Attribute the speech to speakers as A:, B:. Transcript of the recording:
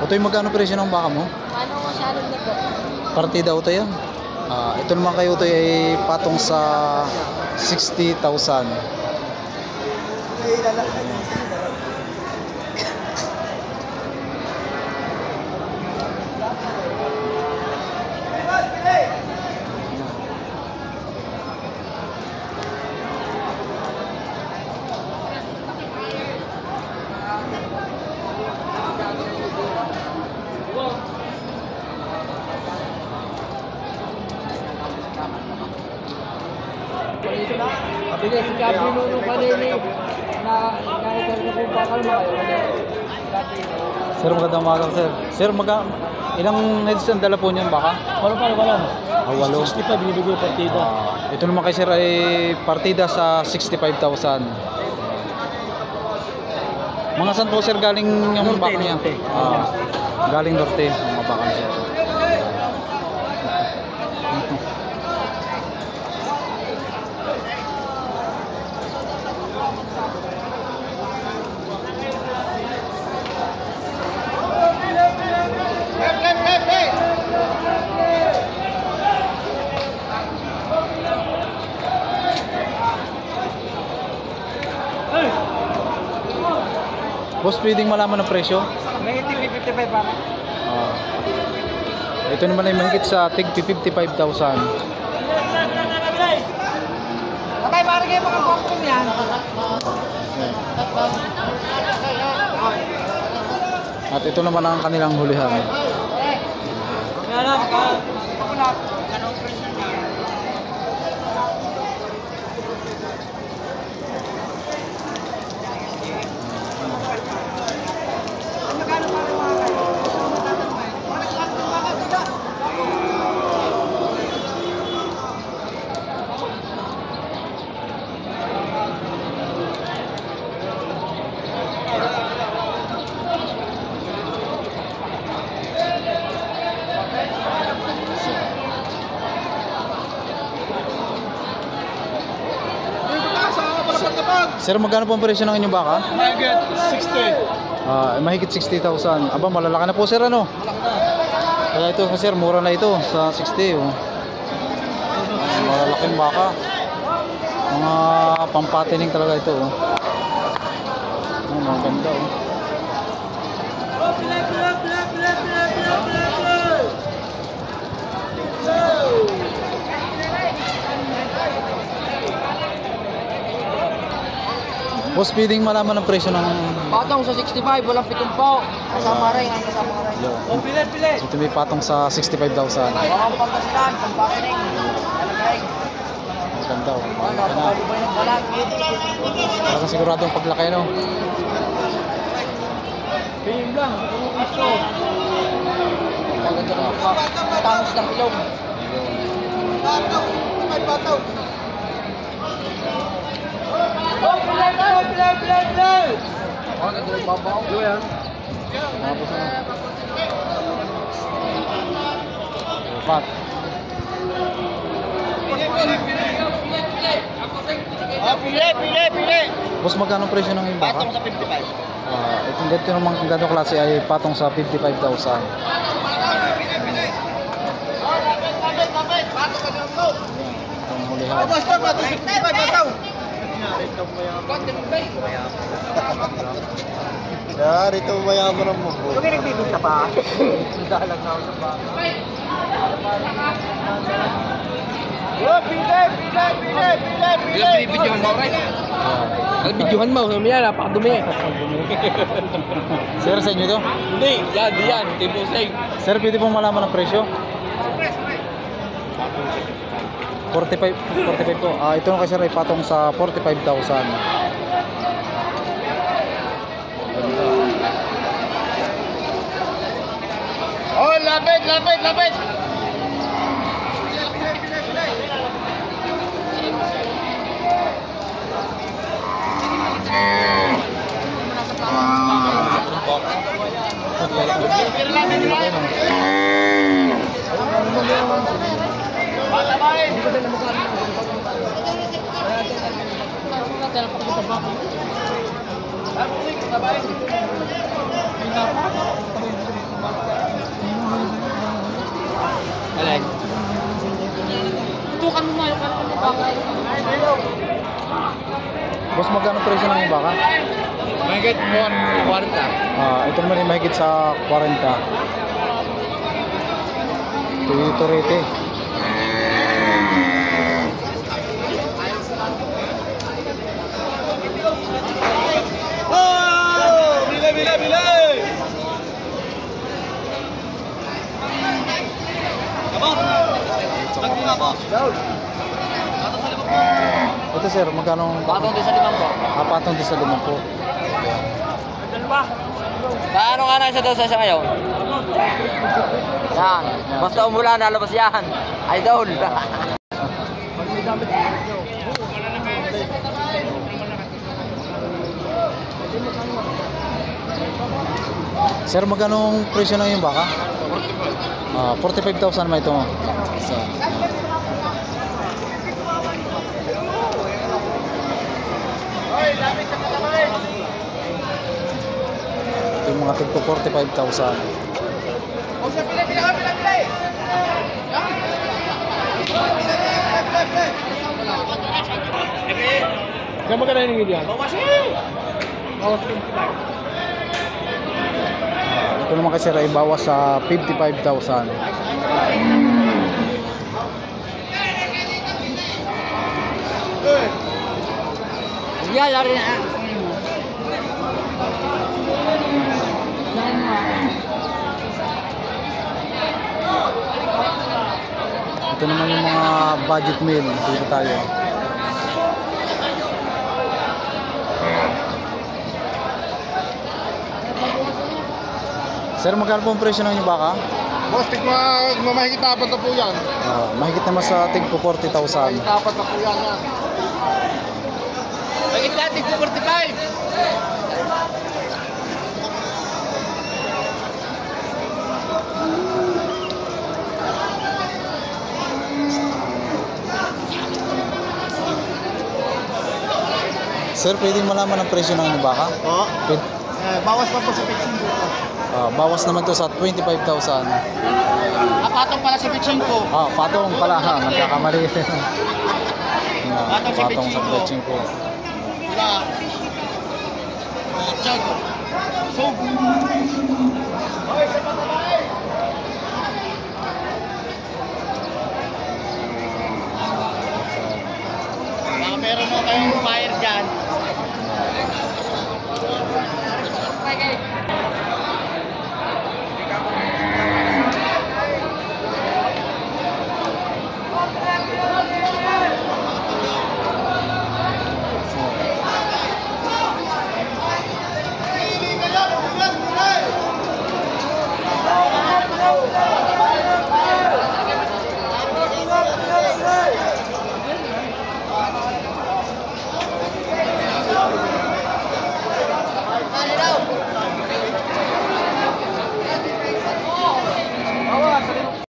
A: Utoy, magkano presyo ng baka mo?
B: Ano masyado na po?
A: Partida Utoy yan. Ito naman kay Utoy ay patong sa 60,000.
B: Bigay si Gabi nung kanini na nakita ko kung bakal mo kayo.
A: Sir, magandang umaga, sir. Sir, ilang heads ang dala po niyan baka?
B: Wala.
A: 65
B: binibigay partida.
A: Ito naman kay sir ay partida sa 65,000. Mga saan po sir galing yung baka niya? Galing Norte, mga baka niya. Boss, pwedeng malaman ng presyo?
B: May 55 ba?
A: Ito naman ay mahigit sa tig 55,000.
B: Patay, parang kayo mga kumpong yan.
A: At ito naman ang kanilang hulihan. Sir, magkano po ang presyo ng inyong baka?
C: Mahigit 60.
A: Mahigit 60,000. Aba, malalaki na po sir, ano? Kaya ito sir, mura na ito sa 60. Malalaking baka. Mga pampatining talaga ito. Mga ganda. Boss, pwedeng malaman ng presyo ng...
B: Patong sa 65, walang pitong po. Kasama rin, ang kasama rin. Pili.
A: Ito may patong sa 65,000.
B: Ang pangkasilan, pampakinig. Alagay.
A: Ang ganda.
B: Napakabay ng balat.
A: Talagang siguradong paglaki, no?
B: Pingin lang, gusto. Maganda ng tangos ng ilong. Pataw. Pilay! Oh, ganda yung babaw. Ito yan.
A: Tapos na. Pat.
C: Pili.
A: Boss, magkano presyo ng iba?
C: Patong sa 55.
A: Itong ganito naman ganito klase ay patong sa 55,000.
C: Patong ka ng to.
A: Itong hulihan.
C: Basta patong sa 55 bataw. Rito mayaman ang mubo.
B: Huwag kayo nagbibigta pa. Dahalag na ako sa baka.
C: Pili.
B: Binibidyohan mo, right? Binibidyohan mo, mamaya napakadumi.
A: Sir, sa inyo ito?
B: Hindi, yan, tipo sa'yo.
A: Sir, pwede pong malaman ang presyo? 45 po. Ito na kasi ay patong sa 45,000.
C: Oh, lapit.
A: Boss, magkano presyo ng yung baka?
B: Mahigit 40.
A: Ito naman yung mahigit sa 40. Ito rete.
C: Oh! Bili!
A: Ito sir, magkano?
B: Patong din sa 5 po.
A: Patong din sa 5 po.
B: Paano nga na isa daw sa isa ngayon? Yan. Basta umulan, nalabas yan. Idol.
A: Sir, magkano ang presyo ng yung baka? 45,000 naman ito mo. So, ito yung mga tigpo 45,000.
C: Kaya magkano yung yan?
A: Ito naman kasi ay bawas sa 55,000.
B: Yan, lari na.
A: Ito naman yung mga budget meal. Dito tayo. Sir, magkano po ang presyo ng inyong baka?
C: Boss, mahigit apat na po yan.
A: Mahigit naman sa tig po 40,000.
C: Apat na po yan.
B: Mahigit natin po 45.
A: Sir, pwedeng malaman ang presyo ng inyong baka?
C: Oo.
A: Pwede.
C: Bawas pa po sa pitching ko.
A: Bawas naman to sa 25,000.
C: Patong pala sa pitching ko.
A: Patong pala ha, nagkakamali.
C: Patong sa
A: Patong sa pitching ko.
C: Wala. Tiago. So,